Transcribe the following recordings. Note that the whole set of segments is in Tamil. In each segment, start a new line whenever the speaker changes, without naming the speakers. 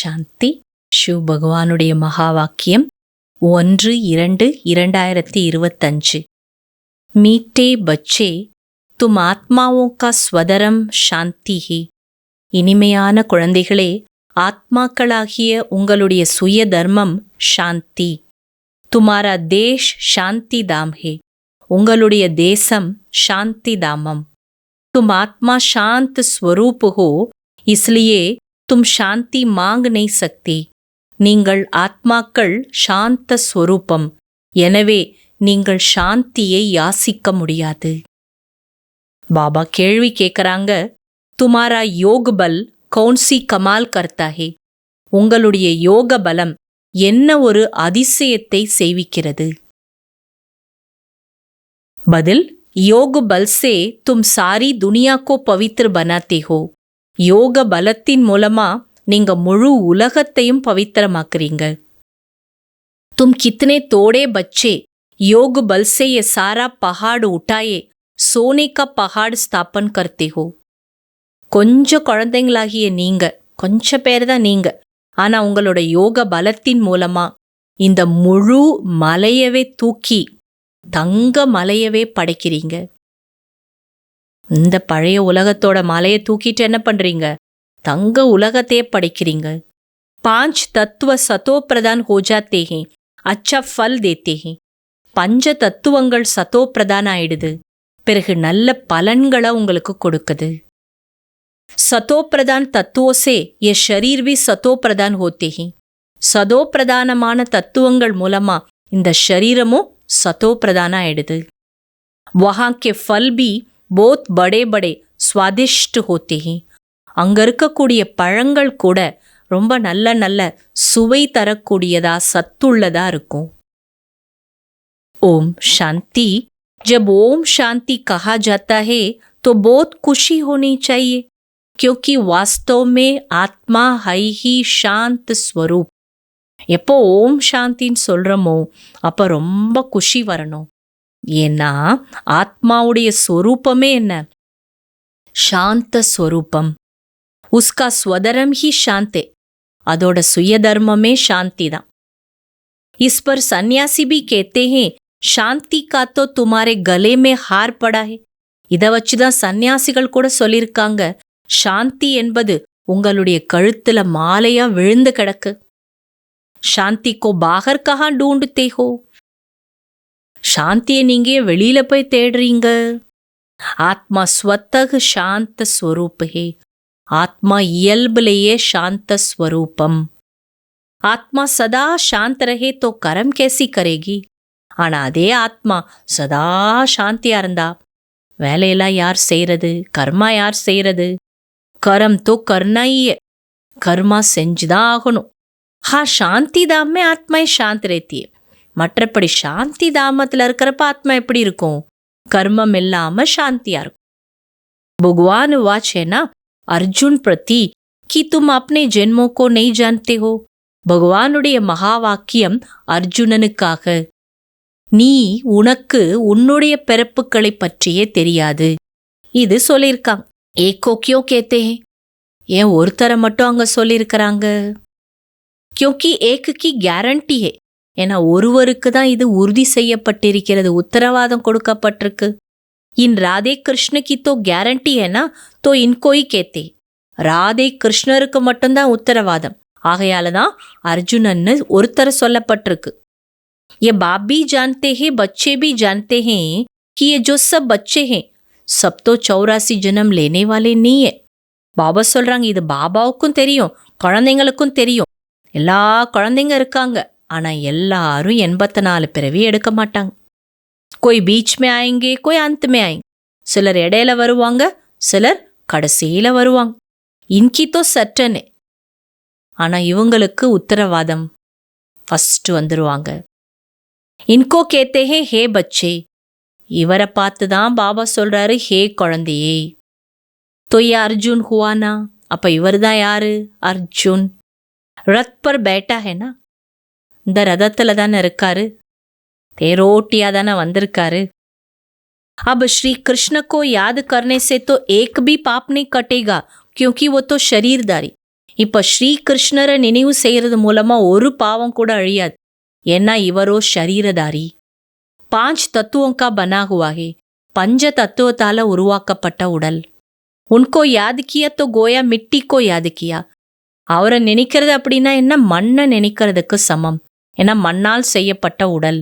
சாந்தி. சிவ் பகவானுடைய மகா வாக்கியம் 1-2-2025. मीठे बच्चे, तुम आत्माओं का स्वदरम शांति ही. இனிமையான குழந்தைகளே, ஆத்மாக்களாகிய உங்களுடைய சுய தர்மம் சாந்தி. துமாரா தேஷ் சாந்தி தாம் ஹே. உங்களுடைய தேசம் சாந்தி தாமம். तुम आत्मा शांत स्वरूप हो, इसलिए तुम शांति मांग नहीं सकती. நீங்கள் ஆத்மாக்கள் சாந்த ஸ்வரூபம், எனவே நீங்கள் சாந்தியை யாசிக்க முடியாது. பாபா கேள்வி கேட்குறாங்க, துமாரா யோக பல் கௌன்சி கமால் கர்த்தா ஹே. உங்களுடைய யோக பலம் என்ன ஒரு அதிசயத்தை செய்விக்கிறது? பதில், योग बल से तुम सारी दुनिया को पवित्र बनाते हो. யோக பலத்தின் மூலமா நீங்க முழு உலகத்தையும் பவித்திரமாக்குறீங்க. तुम कितने तोड़े बच्चे योग बल से ये सारा पहाड़ उठाए सोने का पहाड़ स्थापन करते हो. கொஞ்சம் குழந்தைங்களாகிய நீங்க, கொஞ்சம் பேர் தான் நீங்க, ஆனா உங்களோட யோக பலத்தின் மூலமா இந்த முழு மலையவே தூக்கி தங்க மலையவே படைக்கிறீங்க. இந்த பழைய உலகத்தோட மலையை தூக்கிட்டு என்ன பண்றீங்க? தங்க உலகத்தையே படைக்கிறீங்க. 5 தத்துவ சதோ பிரதான் ஹோ ஜாத்தே ஹே, அச்சா ஃபல் தேத்தே ஹே. 5 தத்துவங்கள் சதோ பிரதான் ஆயிடுது, பிறகு நல்ல பலன்களை உங்களுக்கு கொடுக்குது. சதோ பிரதான் தத்துவோ சே ये शरीर भी சதோ பிரதான் होते हैं. சதோ பிரதானமான தத்துவங்கள் மூலமா இந்த ஷரீரமும் சதோ பிரதான ஆயிடுது. वहां के फल भी बहुत बड़े बड़े स्वादिष्ट होते हैं. அங்க இருக்கக்கூடிய பழங்கள் கூட ரொம்ப நல்ல நல்ல சுவை தரக்கூடியதா, சத்துள்ளதா இருக்கும். ஓம் சாந்தி. जब ओम शांति कहा जाता है तो बहुत खुशी होनी चाहिए, क्योंकि वास्तव में आत्मा है ही शांत स्वरूप. எப்போ ஓம் சாந்தின்னு சொல்றோமோ அப்ப ரொம்ப குஷி வரணும். ஏன்னா ஆத்மாவுடைய ஸ்வரூபமே என்ன? சாந்த ஸ்வரூபம். உஸ்கா ஸ்வதரம் ஹி சாந்தே. அதோட சுயதர்மமே சாந்தி தான். इस पर सन्यासी भी कहते हैं शांति का तो तुम्हारे गले में हार पड़ा है. இதை வச்சுதான் சந்நியாசிகள் கூட சொல்லியிருக்காங்க, சாந்தி என்பது உங்களுடைய கழுத்துல மாலையா விழுந்து கிடக்கு. शांति को बाहर कहाँ ढूंढते हो? சாந்தியை நீங்க வெளியில போய் தேடுறீங்க. ஆத்மா ஸ்வத்தக சாந்த ஸ்வரூப் ஹே. ஆத்மா இயல்புலேயே சாந்த ஸ்வரூபம். ஆத்மா சதா சாந்த ரஹே தோ கரம் கேசி கரேகி. ஆனா அதே ஆத்மா சதா சாந்தியா இருந்தா வேலையெல்லாம் யார் செய்யறது? கர்மா யார் செய்யறது? கரம் தோ கர்னாயே, கர்மா செஞ்சுதான் ஆகணும். हाँ, शांति धाम में आत्माएं शांत रहती है. மற்றபடி சாந்தி தாமத்தில் இருக்கிறப்ப ஆத்மா எப்படி இருக்கும்? கர்மம் இல்லாம சாந்தியா இருக்கும். भगवान वाच है ना अर्जुन प्रति कि तुम अपने जन्मों को नहीं जानते हो. பகவானுடைய மகா வாக்கியம் அர்ஜுனனுக்காக, நீ உனக்கு உன்னுடைய பிறப்புகளை பற்றியே தெரியாது இது சொல்லியிருக்காங்க. ஏகோ கியோ கேத்தே ஹே. ஏன் ஒருத்தரை மட்டும் அங்க சொல்லியிருக்கிறாங்க? क्योंकि एक की गारंटी है. ஏன்னா ஒருவருக்கு தான் இது உறுதி செய்யப்பட்டிருக்கிறது, உத்தரவாதம் கொடுக்கப்பட்டிருக்கு. इन राधे कृष्ण की तो गारंटी है ना, तो इनको ही कहते. ராதே கிருஷ்ணருக்கு மட்டும்தான் உத்தரவாதம், ஆகையால தான் அர்ஜுனன்னு ஒருத்தர் சொல்லப்பட்டிருக்கு. ये बाप भी जानते हैं, बच्चे भी जानते हैं कि ये जो सब बच्चे हैं सब तो 84 जन्म लेने वाले नहीं है. பாபா சொல்றாங்க, இது பாபாவுக்கும் தெரியும், குழந்தைங்களுக்கும் தெரியும். எல்லா குழந்தைங்க இருக்காங்க, ஆனா எல்லாரும் 84 பிறவி எடுக்க மாட்டாங்க. कोई बीच में आएंगे, कोई अंत में आएंगे. சிலர் இடையில வருவாங்க, சிலர் கடைசியில வருவாங்க. இன்கி தோ சட்டனே. ஆனா இவங்களுக்கு உத்தரவாதம் ஃபர்ஸ்ட் வந்துருவாங்க. இன்கோ கேத்தே ஹே ஹே பச்சே. இவரை பார்த்து தான் பாபா சொல்றாரு, ஹே குழந்தையே. तो ये अर्जुन हुआ ना. அப்ப இவர் தான் யாரு? அர்ஜுன். ரத் பர் பேட்டா ஹேனா. இந்த ரதத்துல தானே இருக்காரு, தேரோட்டியா தானே வந்திருக்காரு. अब श्री कृष्ण को याद करने से तो एक भी पाप नहीं कटेगा, क्योंकि वो तो शरीरदारी. இப்ப ஸ்ரீகிருஷ்ணரை நினைவு செய்யறது மூலமா ஒரு பாவம் கூட அழியாது. ஏன்னா இவரோ ஷரீரதாரி. 5 தத்துவோं का बना हुआ है. பஞ்ச தத்துவத்தால உருவாக்கப்பட்ட உடல். உன்கோ யாத் கியா தோ கோயா மிட்டிக்கோ யாத் கியா. அவரை நினைக்கிறது அப்படின்னா என்ன? மண்ணை நினைக்கிறதுக்கு சமம். ஏன்னா மண்ணால் செய்யப்பட்ட உடல்.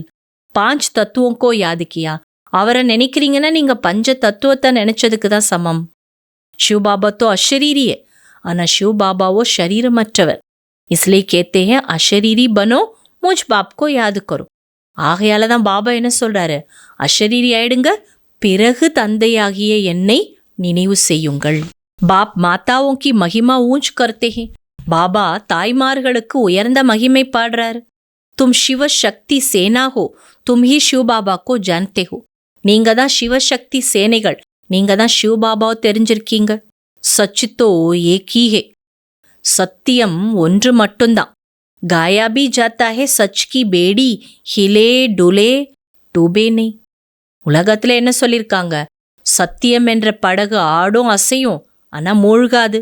5 தத்துவோங்கோ யாத் கியா. அவரை நினைக்கிறீங்கன்னா நீங்க பஞ்ச தத்துவத்தை நினைச்சதுக்கு தான் சமம். शिव बाबा तो अशरीरी है, आना शिव बाबा वो शरीरमற்றவர். इसलिए कहते हैं अशरीरी बनो, मुझ बाप को याद करो. ஆகையால தான் பாபா என்ன சொல்றாரு? அஷரீரி ஆயிடுங்க, பிறகு தந்தையாகிய என்னை நினைவு செய்யுங்கள். பாப் மாதாவோं की महिमा ऊंच करते हैं. பாபா தாய்மார்களுக்கு உயர்ந்த மகிமை பாடுறாரு. तुम शिव शक्ति सेना हो, तुम ही शिव बाबा को जानते हो. நீங்க தான் சிவசக்தி சேனைகள், நீங்க தான் சிவ பாபாவை தெரிஞ்சிருக்கீங்க. சச்சித்தோ ஏகி ஹே. சத்தியம் ஒன்று மட்டும்தான். காயா பி ஜாத்தா ஹே சச் கி பேடி, ஹிலே டுலே டூபே நெய். உலகத்துல என்ன சொல்லியிருக்காங்க? சத்தியம் என்ற படகு ஆடும் அசையும், ஆனா மூழ்காது.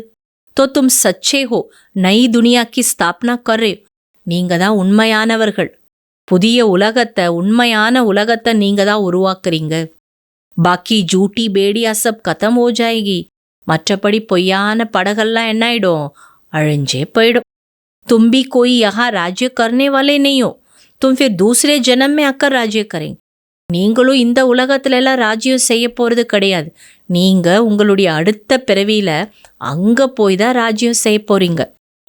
தோ தும் சச்சே ஹோ, நய் துனியா கி ஸ்தாப்னா கர்ரே. நீங்க தான் உண்மையானவர்கள். புதிய உலகத்தை, உண்மையான உலகத்தை நீங்க தான் உருவாக்குறீங்க. பாக்கி ஜூட்டி பேடியா சப் கதம் ஹோ ஜாயேகி. மற்றபடி பொய்யான படகெல்லாம் என்ன ஆயிடும்? அழிஞ்சே போயிடும். तुम भी कोई यहाँ राज्य करने वाले नहीं हो, तुम फिर दूसरे जन्म में आकर राज्य करें. நீங்களும் இந்த உலகத்துல எல்லாம் ராஜ்யம் செய்ய போறது கிடையாது. நீங்க உங்களுடைய அடுத்த பிறவியில அங்க போய் தான் ராஜ்யம் செய்ய போறீங்க.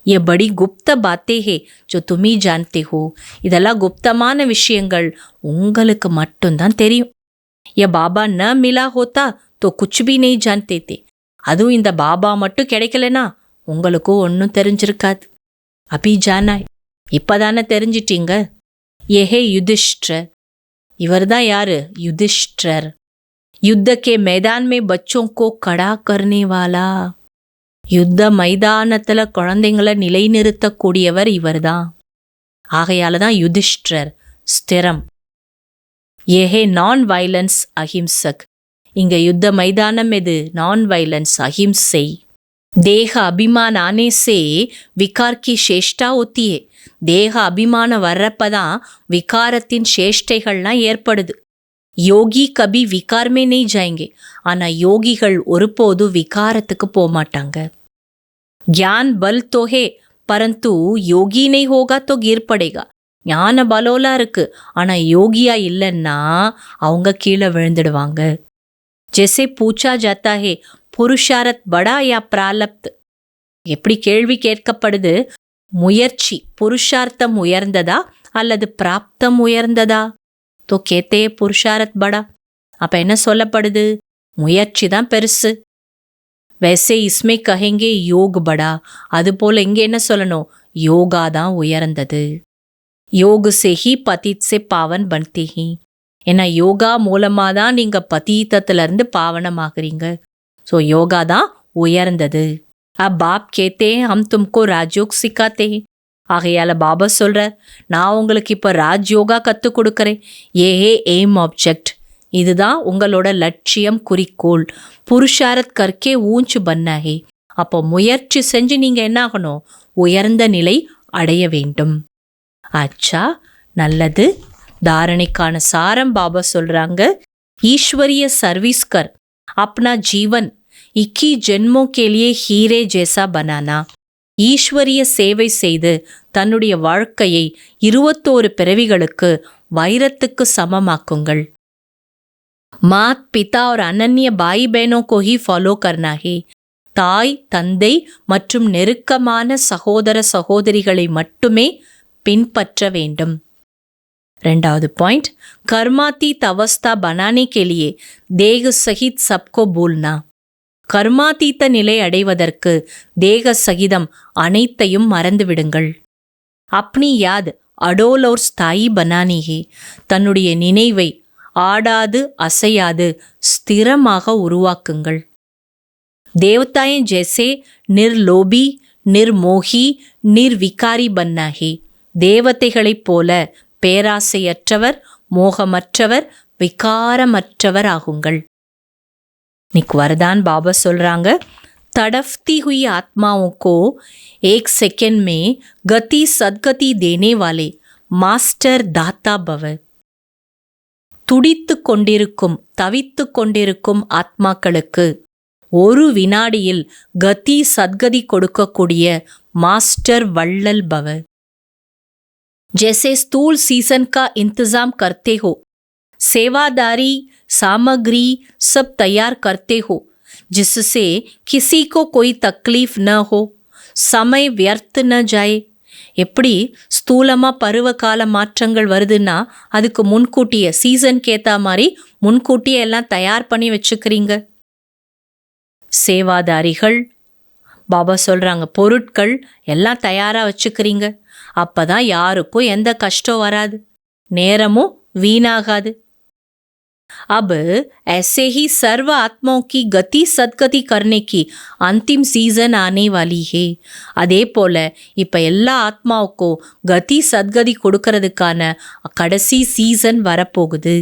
ये बड़ी गुप्त बातें हैं जो तुम ही जानते हो. இதெல்லாம் குப்தமான விஷயங்கள், உங்களுக்கு மட்டும்தான் தெரியும். ये बाबा न मिला होता तो कुछ भी नहीं जानते थे. அதுவும் இந்த பாபா மட்டும் கிடைக்கலனா உங்களுக்கும் ஒன்றும் தெரிஞ்சிருக்காது. அபி ஜானாய், இப்பதானே தெரிஞ்சிட்டீங்க. ஏஹே யுதிஷ்டர். இவர் தான் யாரு? யுதிஷ்டர். யுத்த கே मैदान में बच्चों को खड़ा करने वाला. யுத்த மைதானத்துல குழந்தைங்களை நிலைநிறுத்தக்கூடியவர் இவர் தான். ஆகையால தான் யுதிஷ்டர், ஸ்திரம். ஏஹே நான் வயலன்ஸ் அஹிம்சக். இங்க யுத்த மைதானம் எது? நான் வயலன்ஸ், அஹிம்சை. தேக அபிமான் ஆனே சே விகார் கி சேஷ்டா होती है. தேக அபிமானம் வர்றப்பதான் விகாரத்தின் சேஷ்டைகள்லாம் ஏற்படுது. யோகி கபி விகார்மே நெய் ஜாயங்கே. ஆனா யோகிகள் ஒருபோது விகாரத்துக்கு போகமாட்டாங்க. ஜான் பல் தோஹே பரந்து யோகி நெய் ஹோகா தோ கிர் படேகா. ஞான பலோலா இருக்கு, ஆனா யோகியா இல்லைன்னா அவங்க கீழே விழுந்துடுவாங்க. ஜெசே பூச்சா ஜாத்தா ஹே புருஷாரத் படா யா பிராலப்த். எப்படி கேள்வி கேட்கப்படுது? முயற்சி புருஷார்த்தம் உயர்ந்ததா அல்லது பிராப்தம் உயர்ந்ததா? தோ கேத்தே புருஷாரத் படா. அப்ப என்ன சொல்லப்படுது? முயற்சி தான் பெருசு. वैसे इसमें कहेंगे योग बड़ा. அதுபோல இங்கே என்ன சொல்லணும்? யோகா தான் உயர்ந்தது. योग से ही पतित से पावन बनते हैं. ஏன்னா யோகா மூலமா தான் நீங்க பதீத்தத்துல இருந்து பாவனமாகறீங்க. ஸோ யோகா தான் உயர்ந்தது. अब बाप कहते हैं हम तुमको राजयोग सिखाते हैं. ஆகையால பாபா சொல்ற, நான் உங்களுக்கு இப்போ ராஜ்யோகா கற்றுக் கொடுக்குறேன். ஏஹே எய்ம் ஆப்ஜெக்ட். இதுதான் உங்களோட லட்சியம், குறிக்கோள். புருஷாரத் கர்க்கே ஊஞ்சு பன்னாகே. அப்போ முயற்சி செஞ்சு நீங்க என்ன ஆகணும்? உயர்ந்த நிலை அடைய வேண்டும். அச்சா, நல்லது. தாரணைக்கான சாரம் பாபா சொல்றாங்க, ஈஸ்வரிய சர்வீஸ் கர் அப்னா ஜீவன் 21 ஜென்மோ கே லியே ஹீரே ஜேசா பனானா. ஈஸ்வரிய சேவை செய்து தன்னுடைய வாழ்க்கையை 21 பிறவிகளுக்கு வைரத்துக்கு சமமாக்குங்கள். மாத் பிதா और அனன்ய பாய் பहनों को ही ஃபாலோ करना है. தாய், தந்தை மற்றும் நெருக்கமான சகோதர சகோதரிகளை மட்டுமே பின்பற்ற வேண்டும். 2வது பாயிண்ட், கர்மாதீத் அவஸ்தா பனானே கே லியே தேக சகித் சப்கோ பூல்னா. கர்மாதீத்த நிலை அடைவதற்கு தேக சகிதம் அனைத்தையும் மறந்துவிடுங்கள். அப்னி யாத் அடோல் और ஸ்தாயி பனானி ஹே. தன்னுடைய நினைவை ஆடாது அசையாது ஸ்திரமாக உருவாக்குங்கள். தேவதாயே ஜெய்சே நிர்லோபி, நிர்மோகி, நிர்விகாரி பன்னா ஹே. தேவதைகளைப் போல பேராசையற்றவர், மோகமற்றவர், விகாரமற்றவர் ஆகுங்கள். இன்னைக்கு வரதான் பாபா சொல்றாங்க, तड़फती हुई आत्माओं को एक सेकंड में गति सद्गति देने वाले மாஸ்டர் தாத்தா பவ. துடித்து கொண்டிருக்கும் தவித்து கொண்டிருக்கும் ஆத்மாக்களுக்கு ஒரு வினாடியில் கதி சத்கதி கொடுக்கக்கூடிய மாஸ்டர் வள்ளல் பவ. जैसे स्थूल सीजन का इंतजाम करते हो, सेवादारी सामग्री सब तैयार करते हो जिससे किसी को कोई तकलीफ न हो, समय व्यर्थ न जाए. எப்படி ஸ்தூலமாக பருவகால மாற்றங்கள் வருதுன்னா அதுக்கு முன்கூட்டியே சீசனுக்கு ஏற்ற மாதிரி முன்கூட்டியே எல்லாம் தயார் பண்ணி வச்சுக்கிறீங்க. சேவாதாரிகள் பாபா சொல்கிறாங்க பொருட்கள் எல்லாம் தயாராக வச்சுக்கிறீங்க. அப்போ தான் யாருக்கும் எந்த கஷ்டம் வராது, நேரமும் வீணாகாது. अब ऐसे ही सर्व आत्माओं की गति सद्गति करने की अंतिम सीजन आने वाली है. அதே போல இப்போ எல்லா ஆத்மாவுக்கும் கதி சத்கதி கொடுக்கறதுக்கான கடைசி சீசன் வரப்போகுது.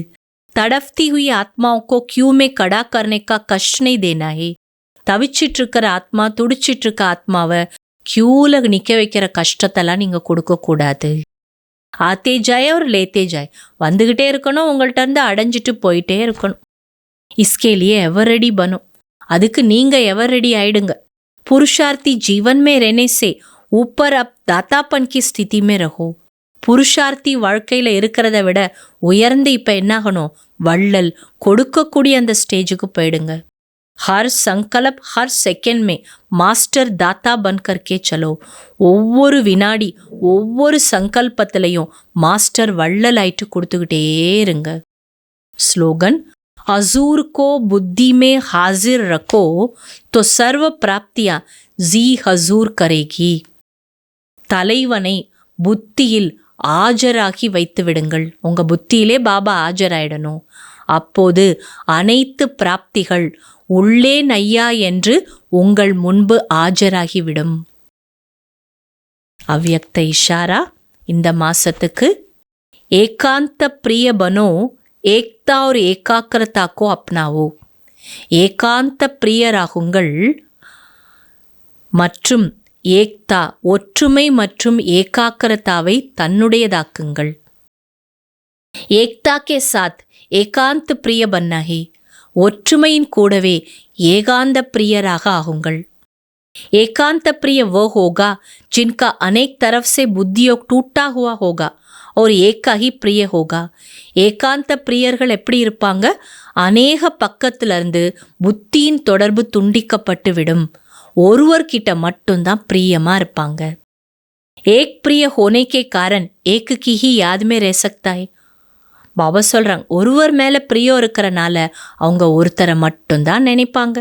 तड़फती हुई आत्माओं को क्यों में कड़ा करने का कष्ट नहीं देना है. தவிச்சிட்டு இருக்கிற ஆத்மா துடிச்சிட்டு இருக்க ஆத்மாவை கியூல நிற்க வைக்கிற கஷ்டத்தெல்லாம் நீங்கள் கொடுக்கக்கூடாது. ஆத்தே ஜாய் ஒரு லேத்தே ஜாய், வந்துக்கிட்டே இருக்கணும், உங்கள்கிட்ட இருந்து அடைஞ்சிட்டு போயிட்டே இருக்கணும். இஸ்கேலியே எவர் ரெடி பனும், அதுக்கு நீங்கள் எவர் ரெடி ஆயிடுங்க. புருஷார்த்தி ஜீவன் மே रहने से ऊपर अब दातापन की स्थिति में रहो. புருஷார்த்தி வாழ்க்கையில் இருக்கிறத விட உயர்ந்து இப்போ என்னாகணும், வள்ளல் கொடுக்கக்கூடிய அந்த ஸ்டேஜுக்கு போயிடுங்க. हर संकल्प हर सेकंड में மாஸ்டர் தாத்தா பன் கர்க்கே சலோ. ஒவ்வொரு வினாடி ஒவ்வொரு சங்கல்பத்திலையும் மாஸ்டர் வள்ளல் ஆயிட்டு கொடுத்துக்கிட்டே இருங்க. ஸ்லோகன் हजूर को बुद्धि में हाजिर रखो तो सर्व प्राप्तियां जी हजूर करेगी. தலைவனை புத்தியில் ஆஜராகி வைத்து விடுங்கள். உங்கள் புத்தியிலே பாபா ஆஜராயிடணும். அப்போது அனைத்து பிராப்திகள் உள்ளே நையா என்று உங்கள் முன்பு ஆஜராகிவிடும். அவ்யக்த இஷாரா இந்த மாசத்துக்கு ஏகாந்த பிரிய பனோ ஏக்தா ஒரு ஏகாக்கிரதாக்கோ அப்னாவோ. ஏகாந்த பிரியராகுங்கள் மற்றும் ஏக்தா ஒற்றுமை மற்றும் ஏகாக்கிரதாவை தன்னுடையதாக்குங்கள். ஏக்தா கே சாத் ஏகாந்த பிரிய பன்னா ஹே. ஒற்றுமையின் கூடவே ஏகாந்த பிரியராக ஆகுங்கள். ஏகாந்த பிரிய वो होगा जिनका अनेक तरफ से बुद्धियोग टूटा हुआ होगा और एक ही प्रिय होगा. ஏகாந்த பிரியர்கள் எப்படி இருப்பாங்க, அநேக பக்கத்திலிருந்து புத்தியின் தொடர்பு துண்டிக்கப்பட்டு விடும், ஒருவர்கிட்ட மட்டும்தான் பிரியமாக இருப்பாங்க. एक प्रिय होने के कारण एक की ही याद में रह सकता है. பாபா சொல்கிறாங்க ஒருவர் மேலே பிரியம் இருக்கிறனால அவங்க ஒருத்தரை மட்டும்தான் நினைப்பாங்க.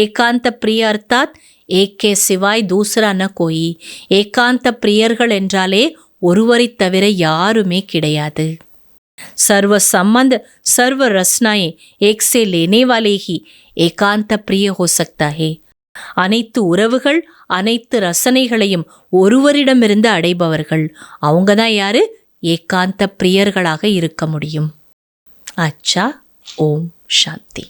ஏகாந்த பிரிய அர்த்தாத் ஏக்கே சிவாய் தூசரா ந கோயி. ஏகாந்த பிரியர்கள் என்றாலே ஒருவரை தவிர யாருமே கிடையாது. சர்வ சம்பந்த சர்வ ரஸ்னாயே ஏக் சே லேனே வாலே ஹி ஏகாந்த பிரிய ஹோ சக்தா ஹே. அனைத்து உறவுகள் அனைத்து ரசனைகளையும் ஒருவரிடமிருந்து அடைபவர்கள் அவங்க தான் யாரு, ஏகாந்த பிரியர்களாக இருக்க முடியும். அச்சா, ஓம் சாந்தி.